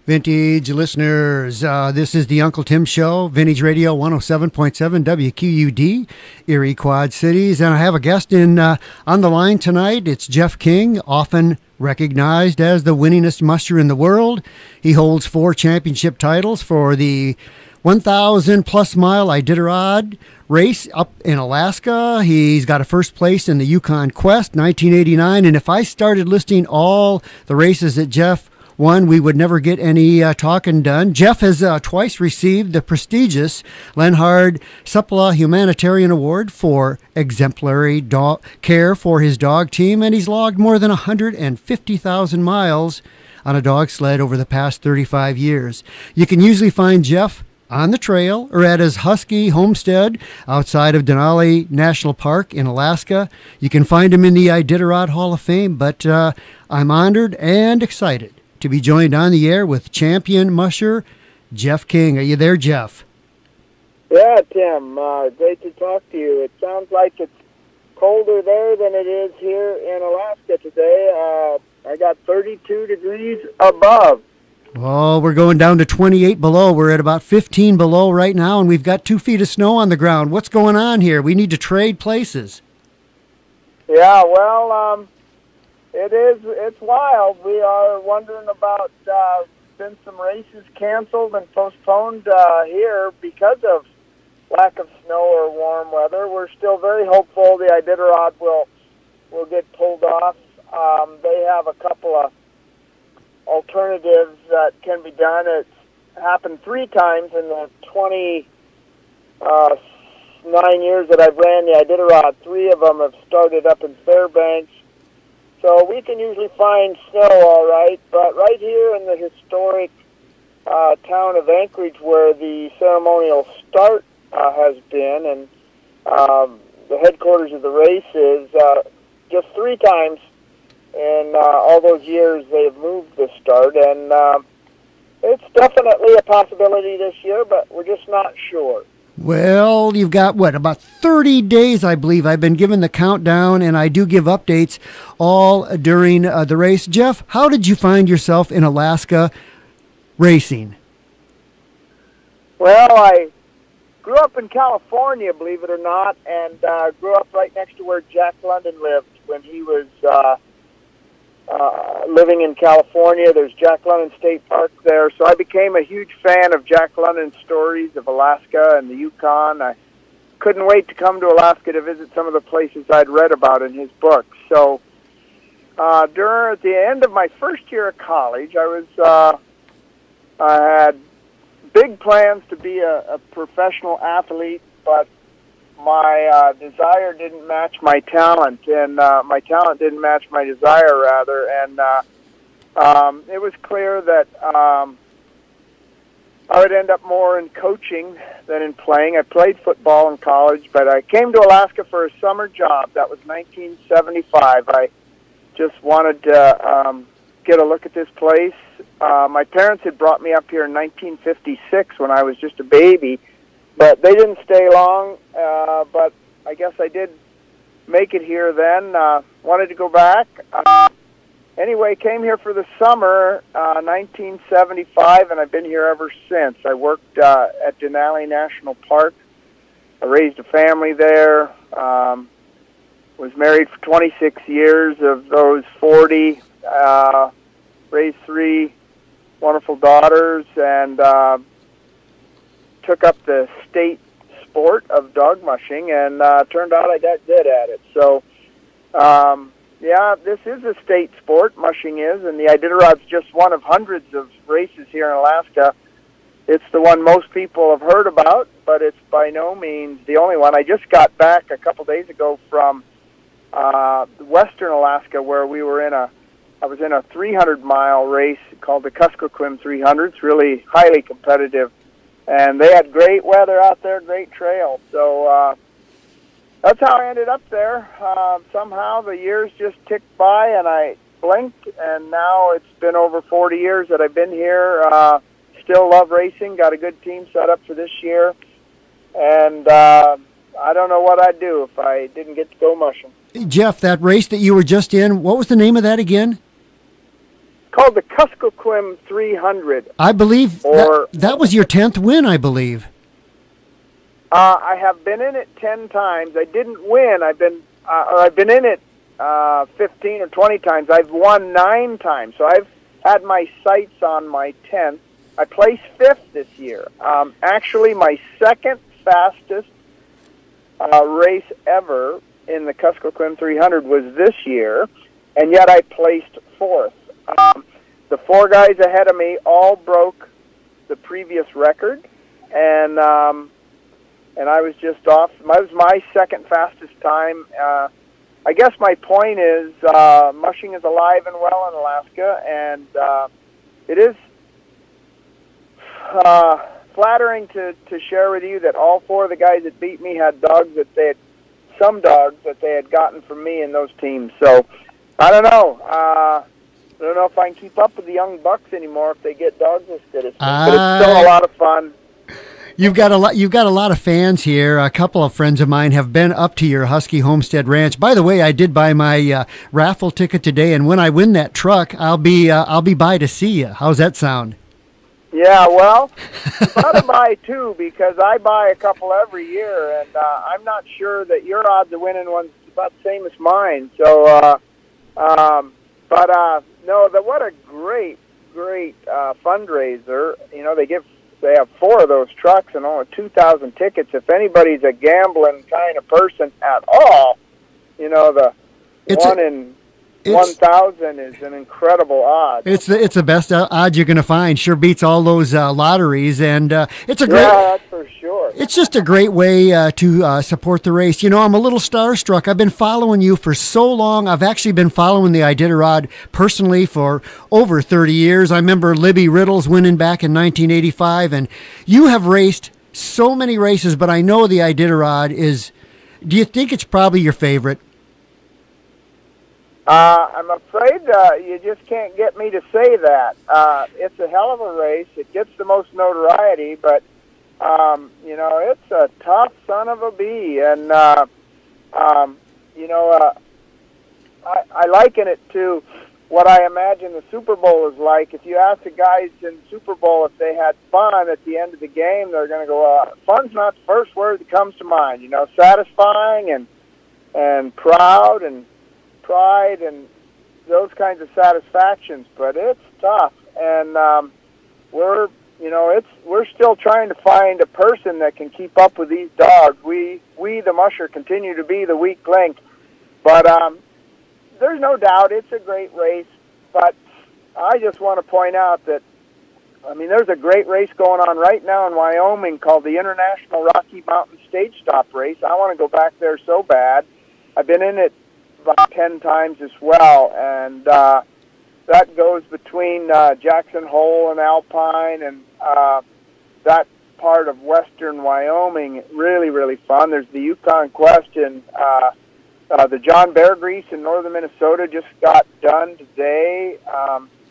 Vintage listeners, this is the Uncle Tim Show, Vintage Radio 107.7 WQUD, Erie Quad Cities. And I have a guest on the line tonight. It's Jeff King, often recognized as the winningest musher in the world. He holds 4 championship titles for the 1,000-plus mile Iditarod race up in Alaska. He's got a first place in the Yukon Quest, 1989. And if I started listing all the races that Jeff won, we would never get any talking done. Jeff has twice received the prestigious Lenhard Suppala Humanitarian Award for exemplary care for his dog team, and he's logged more than 150,000 miles on a dog sled over the past 35 years. You can usually find Jeff on the trail or at his Husky homestead outside of Denali National Park in Alaska. You can find him in the Iditarod Hall of Fame, but I'm honored and excited to be joined on the air with champion musher Jeff King. Are you there, Jeff? Yeah, Tim. Great to talk to you. It sounds like it's colder there than it is here in Alaska today. I got 32 degrees above. Oh, we're going down to 28 below. We're at about 15 below right now, and we've got 2 feet of snow on the ground. What's going on here? We need to trade places. Yeah, well, it's wild. We are wondering about, been some races canceled and postponed here because of lack of snow or warm weather. We're still very hopeful the Iditarod will get pulled off. They have a couple of alternatives that can be done. It's happened 3 times in the 29 years that I've ran the Iditarod. 3 of them have started up in Fairbanks. So we can usually find snow all right, but right here in the historic town of Anchorage where the ceremonial start has been, and the headquarters of the race is, just 3 times in all those years they've moved the start, and it's definitely a possibility this year, but we're just not sure. Well, you've got, about 30 days, I believe. I've been given the countdown, and I do give updates all during the race. Jeff, how did you find yourself in Alaska racing? Well, I grew up in California, believe it or not, and grew up right next to where Jack London lived when he was living in California. There's Jack London State Park there, so I became a huge fan of Jack London's stories of Alaska and the Yukon. I couldn't wait to come to Alaska to visit some of the places I'd read about in his books. So at the end of my first year of college, I had big plans to be a professional athlete, but my desire didn't match my talent, and my talent didn't match my desire, rather. And it was clear that I would end up more in coaching than in playing. I played football in college, but I came to Alaska for a summer job. That was 1975. I just wanted to get a look at this place. My parents had brought me up here in 1956 when I was just a baby, but they didn't stay long, but I guess I did make it here then. Wanted to go back. Anyway, came here for the summer, 1975, and I've been here ever since. I worked at Denali National Park. I raised a family there. Was married for 26 years. Of those 40, raised 3 wonderful daughters, and took up the state sport of dog mushing, and turned out I got good at it. So, yeah, this is a state sport, mushing is, and the Iditarod's just one of hundreds of races here in Alaska. It's the one most people have heard about, but it's by no means the only one. I just got back a couple days ago from western Alaska, where I was in a 300-mile race called the Kuskokwim 300. It's really highly competitive. And they had great weather out there, great trail. So that's how I ended up there. Somehow the years just ticked by, and I blinked, and now it's been over 40 years that I've been here. Still love racing, got a good team set up for this year. And I don't know what I'd do if I didn't get to go mushing. Jeff, that race that you were just in, what was the name of that again? called the Kuskokwim 300. I believe that was your 10th win, I believe. I have been in it 10 times. I didn't win. I've been in it 15 or 20 times. I've won 9 times. So I've had my sights on my 10th. I placed 5th this year. Actually, my second fastest race ever in the Kuskokwim 300 was this year, and yet I placed 4th. The 4 guys ahead of me all broke the previous record, and I was just off. That was my second fastest time. I guess my point is mushing is alive and well in Alaska, and it is flattering to share with you that all 4 of the guys that beat me had some dogs that they had gotten from me in those teams. So I don't know. I don't know if I can keep up with the young bucks anymore if they get dogs this good as me. But it's still a lot of fun. You've got a lot of fans here. A couple of friends of mine have been up to your Husky Homestead Ranch. By the way, I did buy my raffle ticket today, and when I win that truck, I'll be by to see you. How's that sound? Yeah, well, you got to buy 2 because I buy a couple every year, and I'm not sure that your odds of winning one's about the same as mine. So, what a great fundraiser. You know, they have 4 of those trucks and only 2,000 tickets. If anybody's a gambling kind of person at all, you know, the 1,000 is an incredible odds. It's the best odds you're going to find. Sure beats all those lotteries, and it's a great. Yeah, that's for sure. It's just a great way to support the race. You know, I'm a little starstruck. I've been following you for so long. I've actually been following the Iditarod personally for over 30 years. I remember Libby Riddles winning back in 1985, and you have raced so many races. But I know the Iditarod is. Do you think it's probably your favorite? I'm afraid you just can't get me to say that. It's a hell of a race. It gets the most notoriety, but, you know, it's a tough son of a bee. And, you know, I liken it to what I imagine the Super Bowl is like. If you ask the guys in the Super Bowl if they had fun at the end of the game, they're going to go, fun's not the first word that comes to mind. You know, satisfying and proud and pride and those kinds of satisfactions, but it's tough, and we're still trying to find a person that can keep up with these dogs. We the Musher continue to be the weak link, but there's no doubt it's a great race. But I just want to point out that there's a great race going on right now in Wyoming called the International Rocky Mountain Stage Stop Race. I want to go back there so bad. I've been in it about 10 times as well, and that goes between Jackson Hole and Alpine, and that part of western Wyoming. Really, really fun. There's the Yukon Quest, and the John Bear Grease in northern Minnesota just got done today.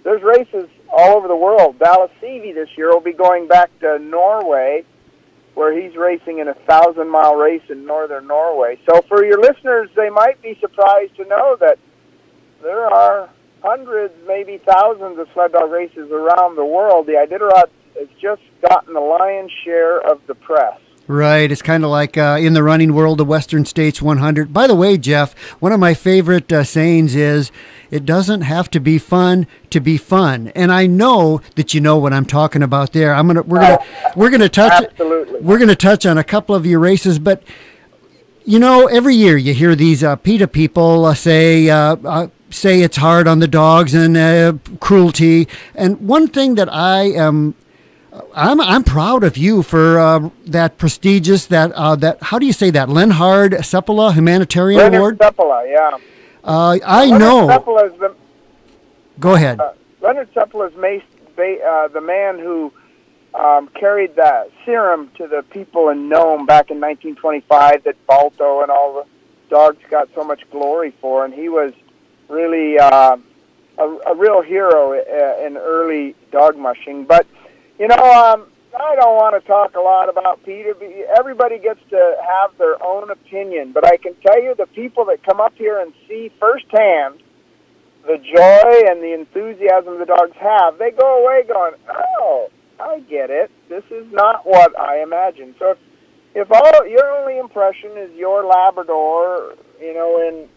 There's races all over the world. Dallas Seavey this year will be going back to Norway, where he's racing in a 1,000-mile race in northern Norway. So for your listeners, they might be surprised to know that there are hundreds, maybe thousands of sled dog races around the world. The Iditarod has just gotten the lion's share of the press. Right. It's kind of like in the running world, the Western States 100. By the way, Jeff, one of my favorite sayings is, it doesn't have to be fun to be fun. And I know that you know what I'm talking about there. We're gonna touch absolutely. We're gonna touch on a couple of your races, but you know, every year you hear these PETA people say it's hard on the dogs and cruelty. And one thing that I'm proud of you for that prestigious that how do you say that, Leonhard Seppala Humanitarian Award? Seppala, yeah. Go ahead. Leonhard Seppala is the man who carried that serum to the people in Nome back in 1925 that Balto and all the dogs got so much glory for, and he was really a real hero in early dog mushing. But you know, I don't want to talk a lot about Peter. Everybody gets to have their own opinion, but I can tell you the people that come up here and see firsthand the joy and the enthusiasm the dogs have, they go away going, oh, I get it. This is not what I imagined. So if all your only impression is your Labrador, in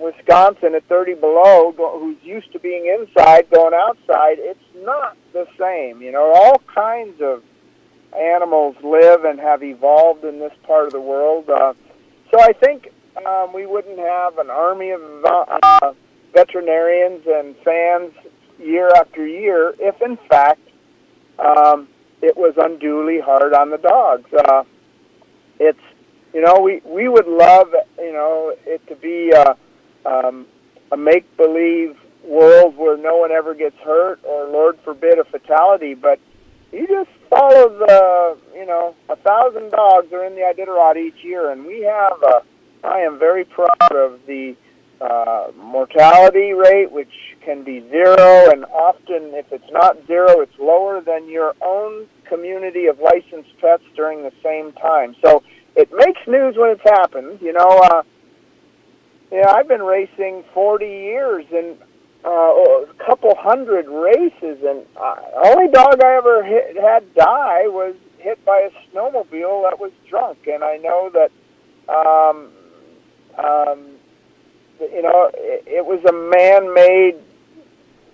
Wisconsin at 30 below, who's used to being inside, going outside, it's not the same. All kinds of animals live and have evolved in this part of the world. So I think we wouldn't have an army of veterinarians and fans year after year if, in fact, it was unduly hard on the dogs. It's, we would love, it to be a make-believe world where no one ever gets hurt or, Lord forbid, a fatality, but you just follow the, 1,000 dogs are in the Iditarod each year, and we have, I am very proud of the mortality rate, which can be zero, and often if it's not zero, it's lower than your own community of licensed pets during the same time. So it makes news when it's happened. I've been racing 40 years and a couple hundred races, and the only dog I ever had die was hit by a snowmobile that was drunk. And I know that, it was a man-made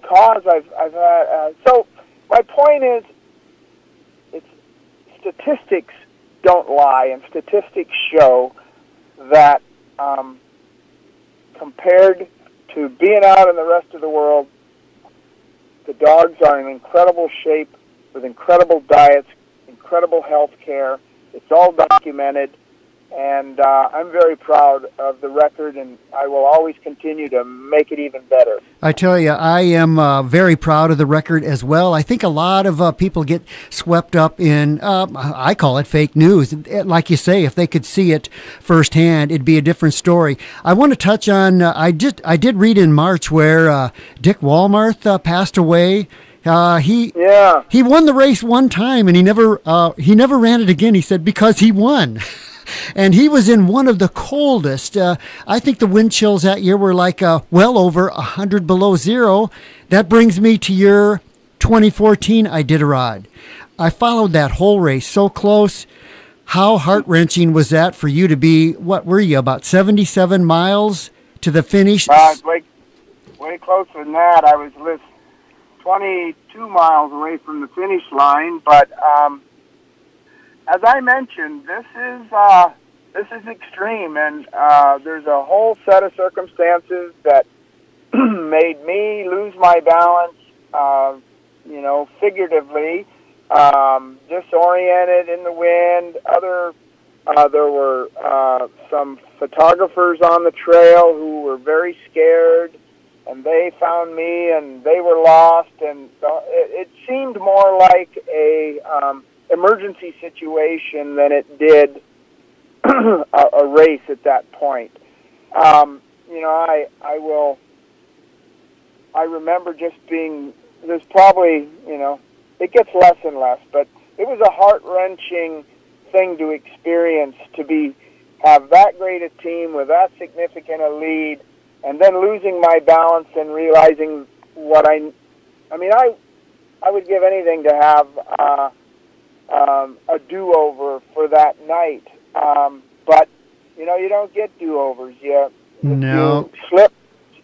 cause. I've had. So my point is, statistics don't lie, and statistics show that compared to being out in the rest of the world, the dogs are in incredible shape with incredible diets, incredible health care. It's all documented, and I'm very proud of the record, and I will always continue to make it even better. I tell you, I am very proud of the record as well. I think a lot of people get swept up in, I call it fake news. Like you say, if they could see it firsthand, it'd be a different story. I want to touch on, I did read in March where Dick Walmarth passed away. He won the race one time, and he never ran it again. He said because he won. And he was in one of the coldest. I think the wind chills that year were like well over 100 below zero. That brings me to your 2014 Iditarod. I followed that whole race so close. How heart-wrenching was that for you to be, what were you, about 77 miles to the finish? Way closer than that. I was 22 miles away from the finish line, but as I mentioned, this is extreme, and there's a whole set of circumstances that made me lose my balance, figuratively, disoriented in the wind. There were some photographers on the trail who were very scared, and they found me, and they were lost, and it seemed more like a emergency situation than it did a race at that point. I remember just being, there's probably, it gets less and less, but it was a heart-wrenching thing to experience, to have that great a team with that significant a lead, and then losing my balance and realizing what I would give anything to have a do-over for that night. But, you don't get do-overs. No.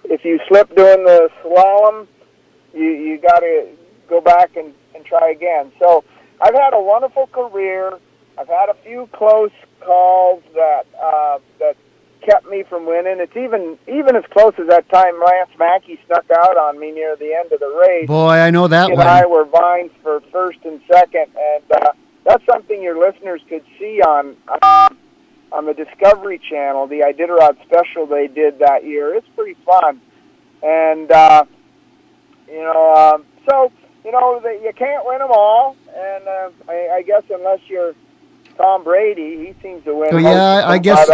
If you slip doing the slalom, you got to go back and try again. So I've had a wonderful career. I've had a few close calls that kept me from winning. It's even as close as that time Lance Mackey snuck out on me near the end of the race. Boy, I know that one. And I were vying for first and second, and that's something your listeners could see on the Discovery Channel, the Iditarod special they did that year. It's pretty fun, and you can't win them all, and I guess unless you're Tom Brady, he seems to win. Oh, yeah, I guess.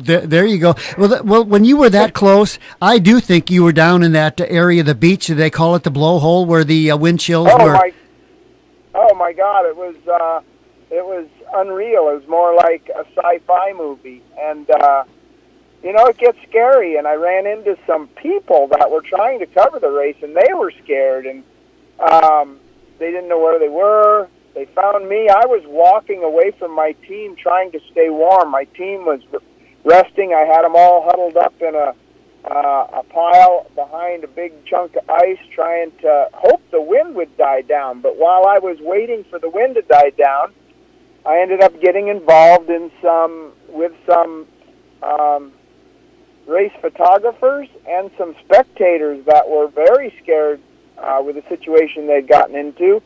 There you go. Well, when you were that close, I do think you were down in that area of the beach. They call it the blowhole, where the wind chills were. Oh my God! It was unreal. It was more like a sci-fi movie, and it gets scary, and I ran into some people that were trying to cover the race, and they were scared, and they didn't know where they were. They found me. I was walking away from my team trying to stay warm. My team was resting. I had them all huddled up in a pile behind a big chunk of ice, trying to hope the wind would die down. But while I was waiting for the wind to die down, I ended up getting involved with some race photographers and some spectators that were very scared with the situation they'd gotten into.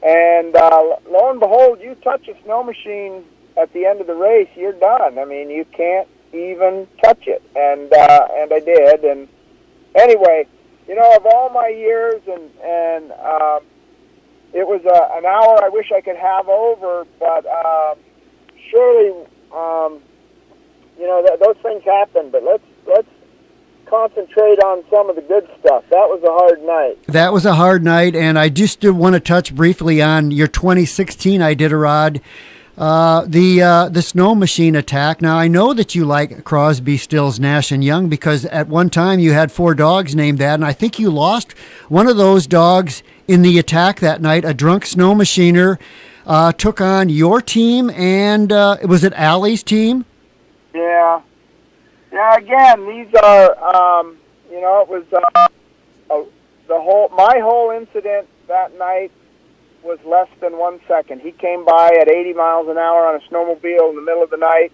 And lo and behold, you touch a snow machine at the end of the race, you're done. I mean, you can't even touch it. And I did. And anyway, of all my years, and it was an hour I wish I could have over, but surely, those things happen. But let's concentrate on some of the good stuff. That was a hard night. That was a hard night, and I just want to touch briefly on your 2016 Iditarod, the snow machine attack. Now, I know that you like Crosby, Stills, Nash, and Young because at one time you had 4 dogs named that, and I think you lost one of those dogs in the attack that night. A drunk snow machiner took on your team, and was it Allie's team? Yeah. Yeah, again, these are, it was my whole incident that night was less than 1 second. He came by at 80 miles an hour on a snowmobile in the middle of the night.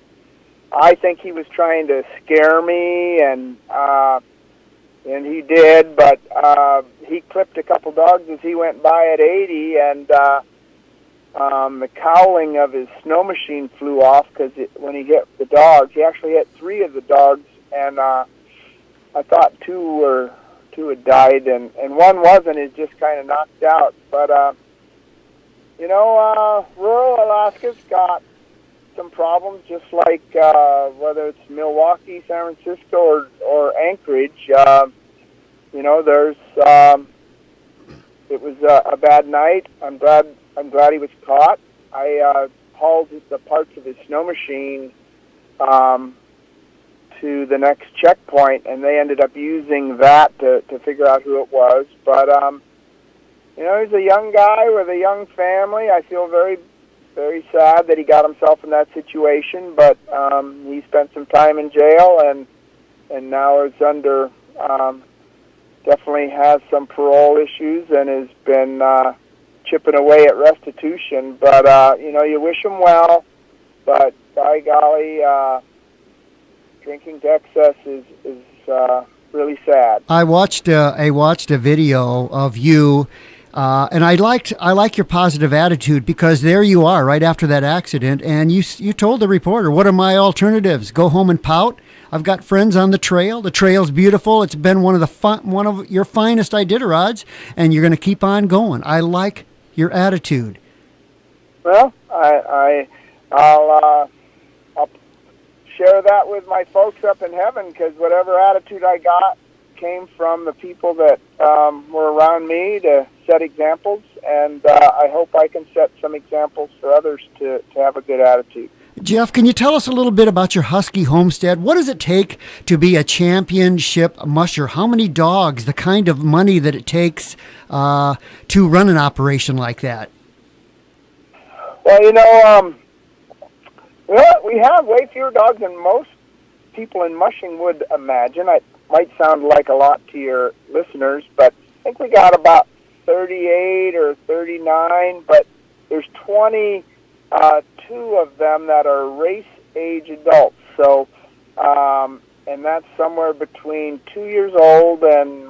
I think he was trying to scare me, and he did, but he clipped a couple dogs as he went by at 80, and the cowling of his snow machine flew off because when he hit the dogs, he actually hit 3 of the dogs, and I thought 2 had died, and one wasn't. It just kind of knocked out. But rural Alaska's got some problems, just like whether it's Milwaukee, San Francisco, or Anchorage. There's it was a bad night. I'm glad he was caught. I hauled the parts of his snow machine to the next checkpoint, and they ended up using that to figure out who it was. But he's a young guy with a young family. I feel very, very sad that he got himself in that situation. But he spent some time in jail, and now is under definitely has some parole issues and has been chipping away at restitution. But you wish him well. But by golly, drinking to excess is really sad. I watched a video of you, and I like your positive attitude, because there you are right after that accident, and you told the reporter, "What are my alternatives? Go home and pout? I've got friends on the trail. The trail's beautiful. It's been one of your finest Iditarods, and you're going to keep on going." I like your attitude. Well, I'll share that with my folks up in heaven, because whatever attitude I got came from the people that were around me to set examples, and I hope I can set some examples for others to have a good attitude. Jeff, can you tell us a little bit about your Husky homestead? What does it take to be a championship musher? How many dogs, the kind of money that it takes to run an operation like that? Well, we have way fewer dogs than most people in mushing would imagine. It might sound like a lot to your listeners, but I think we got about 38 or 39, but there's 22 of them that are race-age adults. So, and that's somewhere between 2 years old and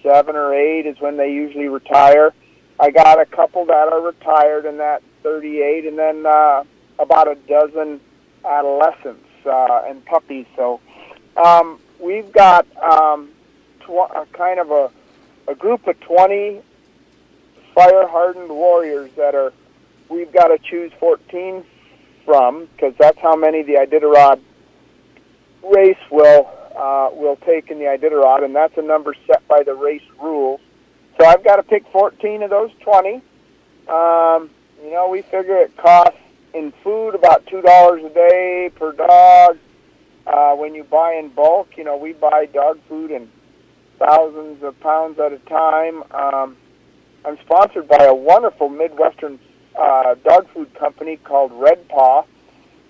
7 or 8 is when they usually retire. I got a couple that are retired in that 38, and then about a dozen adolescents and puppies. So we've got kind of a group of 20 fire-hardened warriors that we've got to choose 14 from, because that's how many the Iditarod race will take in the Iditarod, and that's a number set by the race rules. So I've got to pick 14 of those 20. We figure it costs in food about $2 a day per dog, when you buy in bulk. We buy dog food in thousands of pounds at a time. I'm sponsored by a wonderful Midwestern dog food company called Red Paw.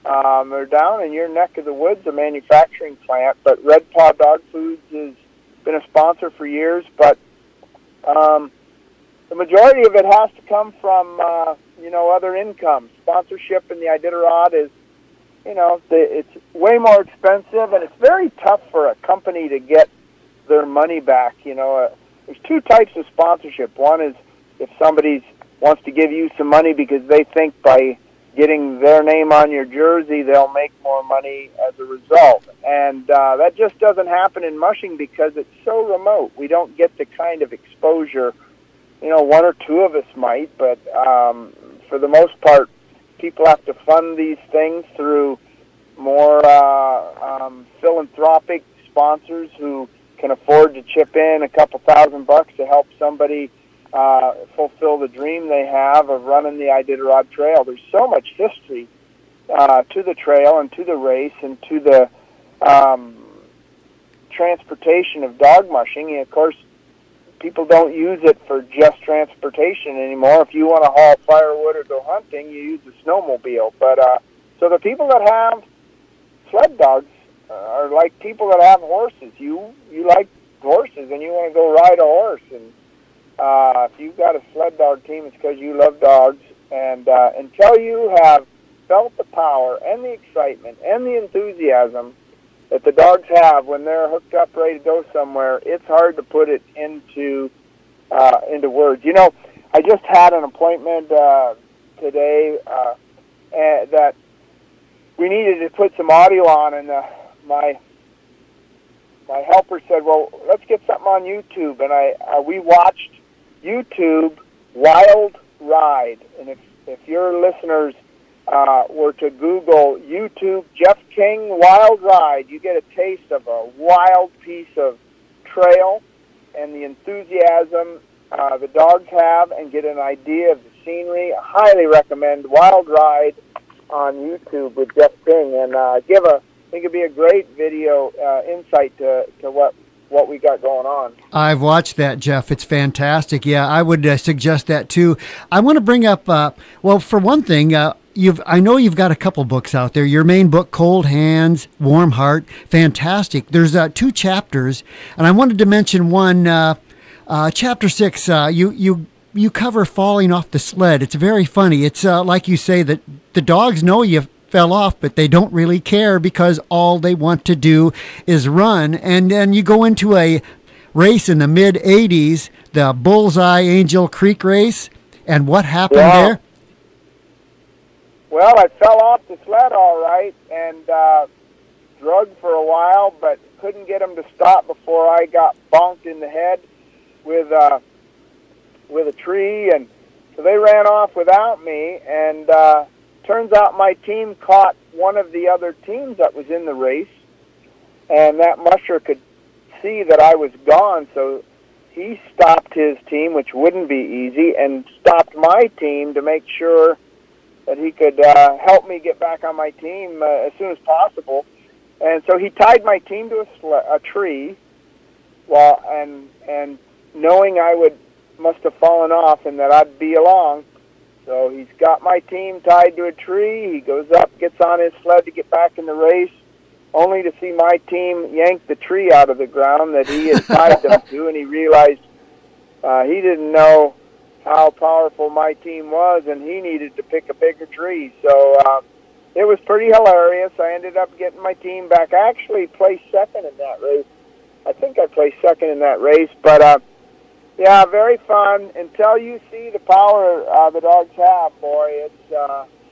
They're down in your neck of the woods, a manufacturing plant, but Red Paw Dog Foods has been a sponsor for years, but the majority of it has to come from, other income. Sponsorship in the Iditarod is, it's way more expensive, and it's very tough for a company to get their money back. There's two types of sponsorship. One is if somebody wants to give you some money because they think by getting their name on your jersey, they'll make more money as a result. And that just doesn't happen in mushing because it's so remote. We don't get the kind of exposure. One or two of us might, but for the most part, people have to fund these things through more philanthropic sponsors who can afford to chip in a couple $1,000 to help somebody fulfill the dream they have of running the Iditarod Trail. There's so much history to the trail and to the race and to the transportation of dog mushing. And of course, people don't use it for just transportation anymore. If you want to haul firewood or go hunting, you use a snowmobile. But so the people that have sled dogs are like people that have horses. You like horses and you want to go ride a horse, and if you've got a sled dog team, it's because you love dogs. And until you have felt the power and the excitement and the enthusiasm that the dogs have when they're hooked up, ready to go somewhere, it's hard to put it into words. I just had an appointment today that we needed to put some audio on, and my helper said, "Well, let's get something on YouTube." And we watched YouTube Wild Ride, and if your listeners were to Google YouTube Jeff King Wild Ride, you get a taste of a wild piece of trail and the enthusiasm the dogs have, and get an idea of the scenery. I highly recommend Wild Ride on YouTube with Jeff King, and I think it'd be a great video insight to what we got going on. I've watched that, Jeff. It's fantastic. Yeah, I would suggest that too. I want to bring up, for one thing, I know you've got a couple books out there. Your main book, Cold Hands, Warm Heart, fantastic. There's 2 chapters, and I wanted to mention one, chapter 6. You cover falling off the sled. It's very funny. It's like you say that the dogs know you fell off, but they don't really care because all they want to do is run. And then you go into a race in the mid-'80s, the Bullseye Angel Creek race, and what happened there? Well, I fell off the sled all right and drugged for a while, but couldn't get them to stop before I got bonked in the head with a tree, and so they ran off without me, and turns out my team caught one of the other teams that was in the race, and that musher could see that I was gone, so he stopped his team, which wouldn't be easy, and stopped my team to make sure that he could help me get back on my team as soon as possible. And so he tied my team to a tree, and knowing I must have fallen off and that I'd be along. So he's got my team tied to a tree. He goes up, gets on his sled to get back in the race, only to see my team yank the tree out of the ground that he had tied them to, and he realized he didn't know how powerful my team was, and he needed to pick a bigger tree. So it was pretty hilarious. I ended up getting my team back. I actually placed second in that race. I think I placed second in that race, but yeah, very fun. Until you see the power the dogs have, boy,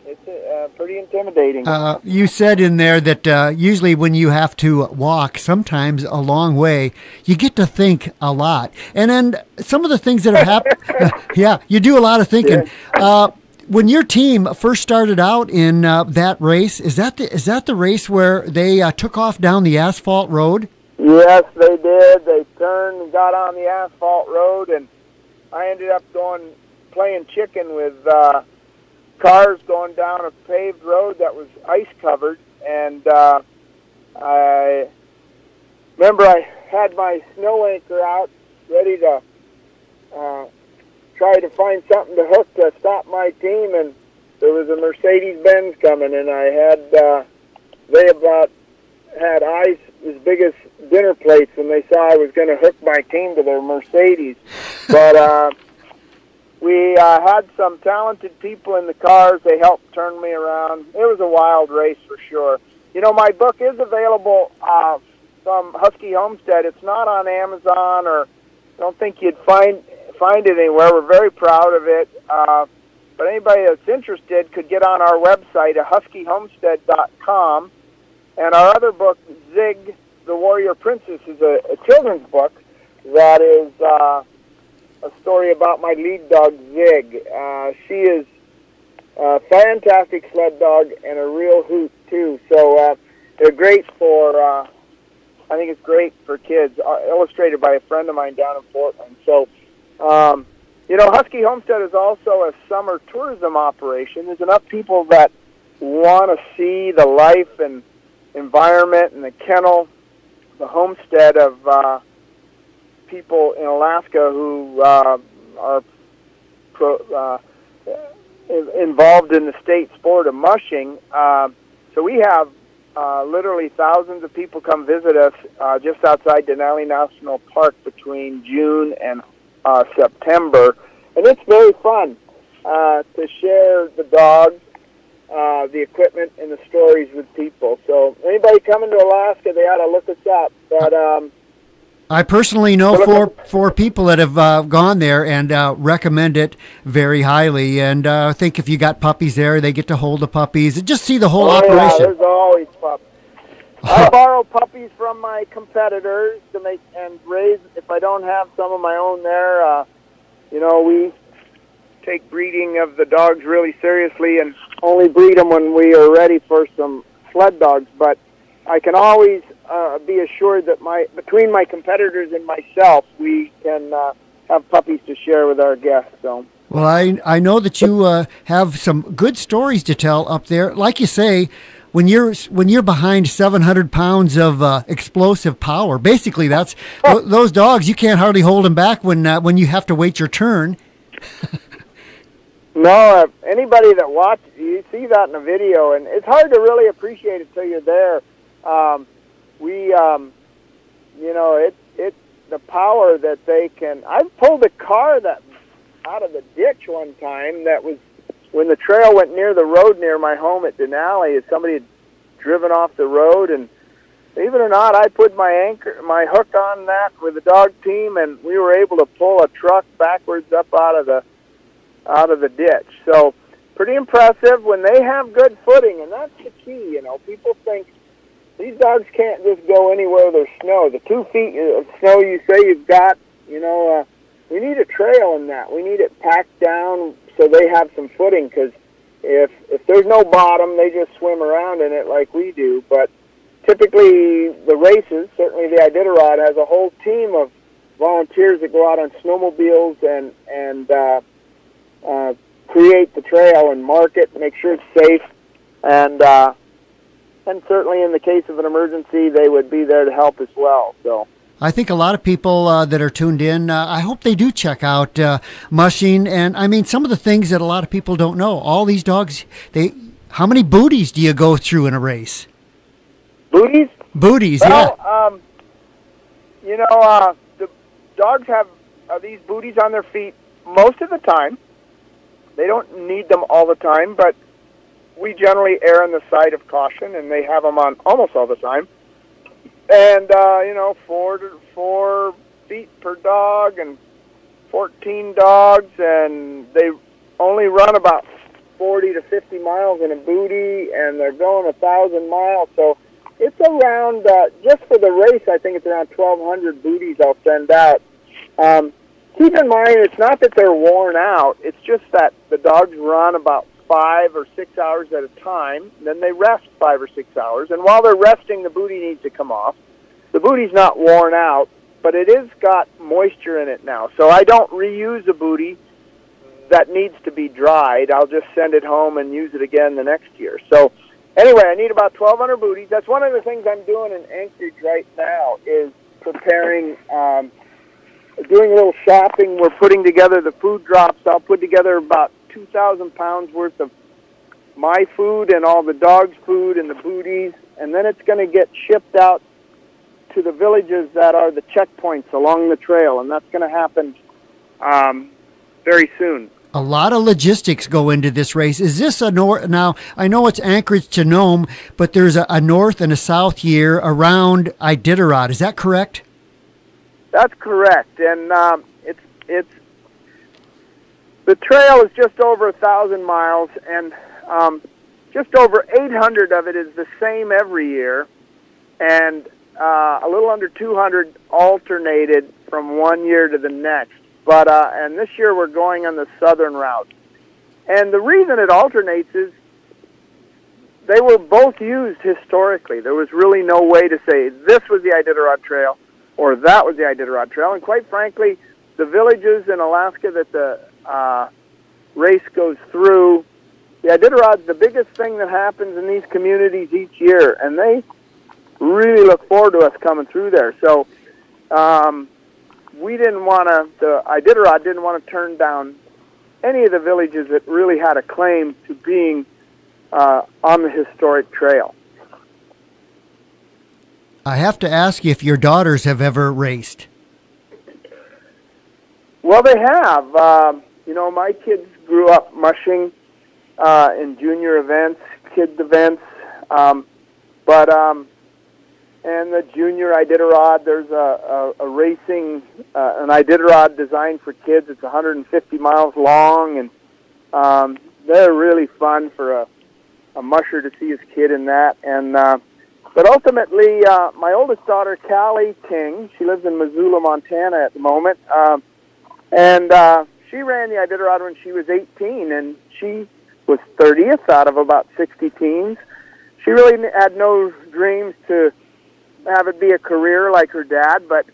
it's pretty intimidating. You said in there that usually when you have to walk, sometimes a long way, you get to think a lot. And then some of the things that have happened, yeah, you do a lot of thinking. Yeah. When your team first started out in that race, is that the race where they took off down the asphalt road? Yes, they did. They turned and got on the asphalt road, and I ended up playing chicken with cars going down a paved road that was ice covered, and I remember I had my snow anchor out, ready to try to find something to hook to stop my team, and there was a Mercedes-Benz coming, and I had they about had eyes as big as dinner plates when they saw I was going to hook my team to their Mercedes. But we had some talented people in the cars. They helped turn me around. It was a wild race for sure. You know, my book is available from Husky Homestead. It's not on Amazon, or I don't think you'd find it anywhere. We're very proud of it. But anybody that's interested could get on our website at huskyhomestead.com. And our other book, Zig, the Warrior Princess, is a children's book that is a story about my lead dog, Zig. She is a fantastic sled dog and a real hoot, too. So they're great for, I think it's great for kids, illustrated by a friend of mine down in Portland. So, you know, Husky Homestead is also a summer tourism operation. There's enough people that want to see the life and environment and the kennel, the homestead of people in Alaska who are involved in the state sport of mushing. So we have literally thousands of people come visit us just outside Denali National Park between June and September, and it's very fun to share the dogs, the equipment, and the stories with people. So anybody coming to Alaska, they ought to look us up. But I personally know four people that have gone there and recommend it very highly. And I think if you got puppies there, they get to hold the puppies and just see the whole operation. Yeah, there's always puppies. I borrow puppies from my competitors to make and raise. If I don't have some of my own there, you know, we take breeding of the dogs really seriously and only breed them when we are ready for some sled dogs. But I can always be assured that between my competitors and myself, we can have puppies to share with our guests. So. Well, I know that you have some good stories to tell up there. Like you say, when you're behind 700 pounds of explosive power, basically that's those dogs. You can't hardly hold them back when you have to wait your turn. No, anybody that watches, you see that in a video, and it's hard to really appreciate it till you're there. You know, it's the power that they can. I pulled a car that out of the ditch one time. That was when the trail went near the road near my home at Denali. Somebody had driven off the road, and believe it or not, I put my hook on that with the dog team, and we were able to pull a truck backwards up out of the ditch. So pretty impressive when they have good footing, and that's the key. You know, people think these dogs can't just go anywhere there's snow. The 2 feet of snow you say you've got, you know, we need a trail in that. We need it packed down so they have some footing, because if there's no bottom, they just swim around in it like we do. But typically the races, certainly the Iditarod, has a whole team of volunteers that go out on snowmobiles and create the trail and mark it, make sure it's safe, and certainly in the case of an emergency, they would be there to help as well. So I think a lot of people that are tuned in, I hope they do check out mushing. And I mean, some of the things that a lot of people don't know. All these dogs, how many booties do you go through in a race? Booties? Booties, well, yeah. You know, the dogs have these booties on their feet most of the time. They don't need them all the time, but we generally err on the side of caution, and they have them on almost all the time. And, you know, 4 feet per dog and 14 dogs, and they only run about 40 to 50 miles in a booty, and they're going 1,000 miles. So it's around, just for the race, I think it's around 1,200 booties I'll send out. Keep in mind, it's not that they're worn out. It's just that the dogs run about 5 or 6 hours at a time. Then they rest 5 or 6 hours. And while they're resting, the booty needs to come off. The booty's not worn out, but it is got moisture in it now. So I don't reuse a booty that needs to be dried. I'll just send it home and use it again the next year. So anyway, I need about 1,200 booties. That's one of the things I'm doing in Anchorage right now is preparing, doing a little shopping. We're putting together the food drops. I'll put together about 2,000 pounds worth of my food and all the dogs' food and the booties, and then it's going to get shipped out to the villages that are the checkpoints along the trail, and that's going to happen very soon. A lot of logistics go into this race. Is this a north? Now, I know it's Anchorage to Nome, but there's a north and a south year around Iditarod. Is that correct? That's correct, and it's the trail is just over 1,000 miles, and just over 800 of it is the same every year, and a little under 200 alternated from one year to the next. But and this year we're going on the southern route. And the reason it alternates is they were both used historically. There was really no way to say this was the Iditarod Trail or that was the Iditarod Trail. And quite frankly, the villages in Alaska that the race goes through, the Iditarod's the biggest thing that happens in these communities each year. And they really look forward to us coming through there. So we didn't want to, the Iditarod didn't want to turn down any of the villages that really had a claim to being on the historic trail. I have to ask you if your daughters have ever raced. Well, they have. You know, my kids grew up mushing in junior events, kids events, and the junior Iditarod, there's a racing, an Iditarod designed for kids. It's 150 miles long, and they're really fun for a musher to see his kid in that. And but ultimately, my oldest daughter, Callie King, she lives in Missoula, Montana at the moment, and she ran the Iditarod when she was 18, and she was 30th out of about 60 teams. She really had no dreams to have it be a career like her dad, but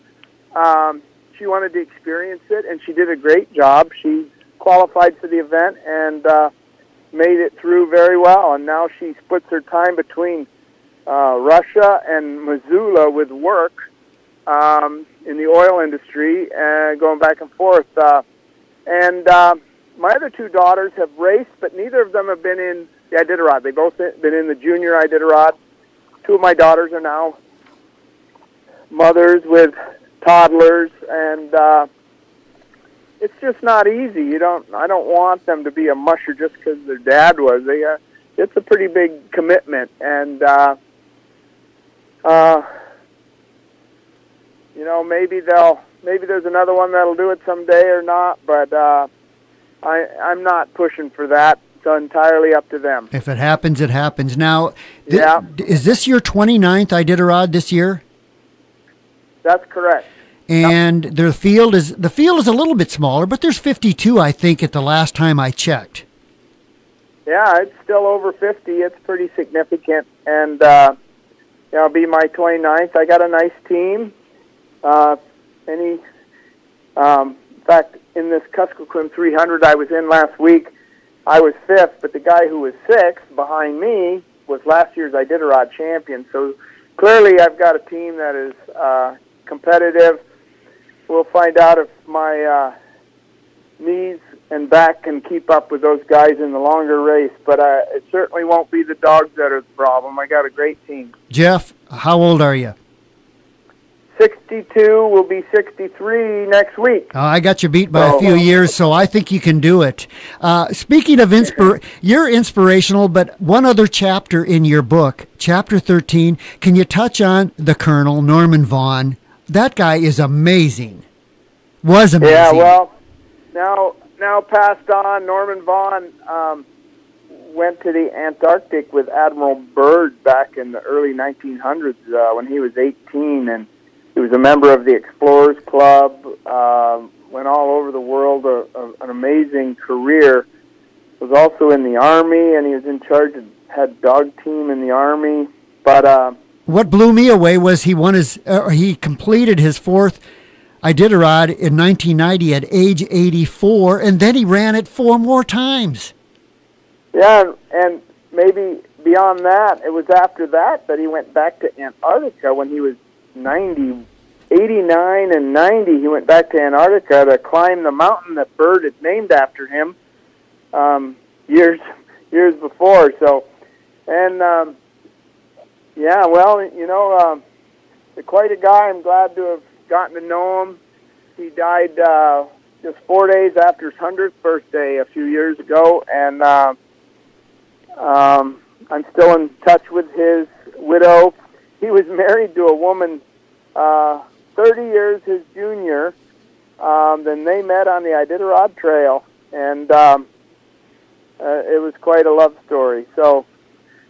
she wanted to experience it, and she did a great job. She qualified for the event and made it through very well, and now she splits her time between Russia and Missoula with work in the oil industry and going back and forth. My other two daughters have raced, but neither of them have been in the Iditarod. They've both been in the junior Iditarod. Two of my daughters are now mothers with toddlers, and it's just not easy. I don't want them to be a musher just because their dad was. It's a pretty big commitment, and you know, maybe there's another one that'll do it someday or not, but I'm not pushing for that. It's entirely up to them. If it happens, it happens. Now, is this your 29th Iditarod this year? That's correct. And the field is a little bit smaller, but there's 52, I think, at the last time I checked. Yeah, it's still over 50. It's pretty significant, and it'll be my 29th. I got a nice team. In fact, in this Kuskokwim 300 I was in last week, I was 5th, but the guy who was 6th behind me was last year's Iditarod champion. So clearly I've got a team that is competitive. We'll find out if my knees and back can keep up with those guys in the longer race, but it certainly won't be the dogs that are the problem. I got a great team. Jeff, how old are you? 62, will be 63 next week. I got you beat by a few years, so I think you can do it. Speaking of you're inspirational, but one other chapter in your book, chapter 13, can you touch on the Colonel, Norman Vaughn? That guy is amazing. Was amazing. Yeah, well, now passed on. Norman Vaughn went to the Antarctic with Admiral Byrd back in the early 1900s when he was 18, and he was a member of the Explorers Club, went all over the world, an amazing career. Was also in the Army, and he was in charge of, had dog team in the Army. But what blew me away was he completed his 4th Iditarod in 1990 at age 84, and then he ran it 4 more times. Yeah, and maybe beyond that, it was after that he went back to Antarctica when he was 89 and 90. He went back to Antarctica to climb the mountain that Bird had named after him years before. So, and yeah, well, quite a guy. I'm glad to have gotten to know him. He died just 4 days after his 100th birthday a few years ago, and I'm still in touch with his widow. He was married to a woman 30 years his junior. Then they met on the Iditarod Trail, and it was quite a love story. So,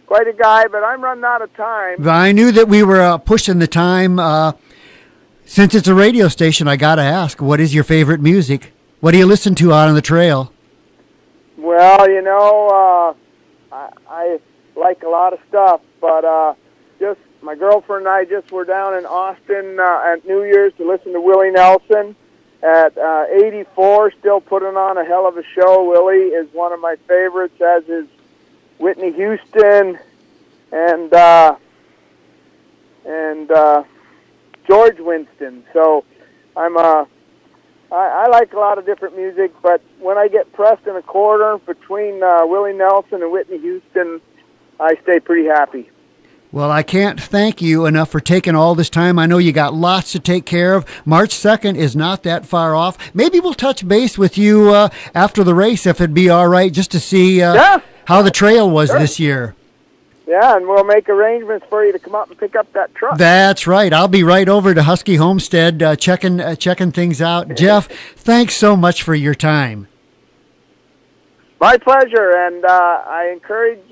quite a guy, but I'm running out of time. I knew that we were pushing the time. Since it's a radio station, I got to ask, what is your favorite music? What do you listen to out on the trail? Well, I like a lot of stuff, but just my girlfriend and I just were down in Austin at New Year's to listen to Willie Nelson. At 84, still putting on a hell of a show. Willie is one of my favorites, as is Whitney Houston and George Winston. So I like a lot of different music, but when I get pressed in a corner between Willie Nelson and Whitney Houston, I stay pretty happy. Well, I can't thank you enough for taking all this time. I know you got lots to take care of. March 2nd is not that far off. Maybe we'll touch base with you after the race, if it'd be all right, just to see how the trail was this year. Yeah, and we'll make arrangements for you to come up and pick up that truck. That's right. I'll be right over to Husky Homestead checking things out. Jeff, thanks so much for your time. My pleasure, and I encourage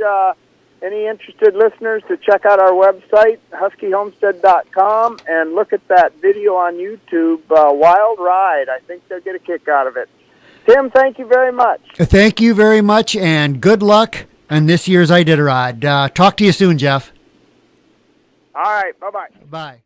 any interested listeners to check out our website, huskyhomestead.com, and look at that video on YouTube, Wild Ride. I think they'll get a kick out of it. Tim, thank you very much. Thank you very much, and good luck on this year's Iditarod. Talk to you soon, Jeff. All right, bye-bye. Bye.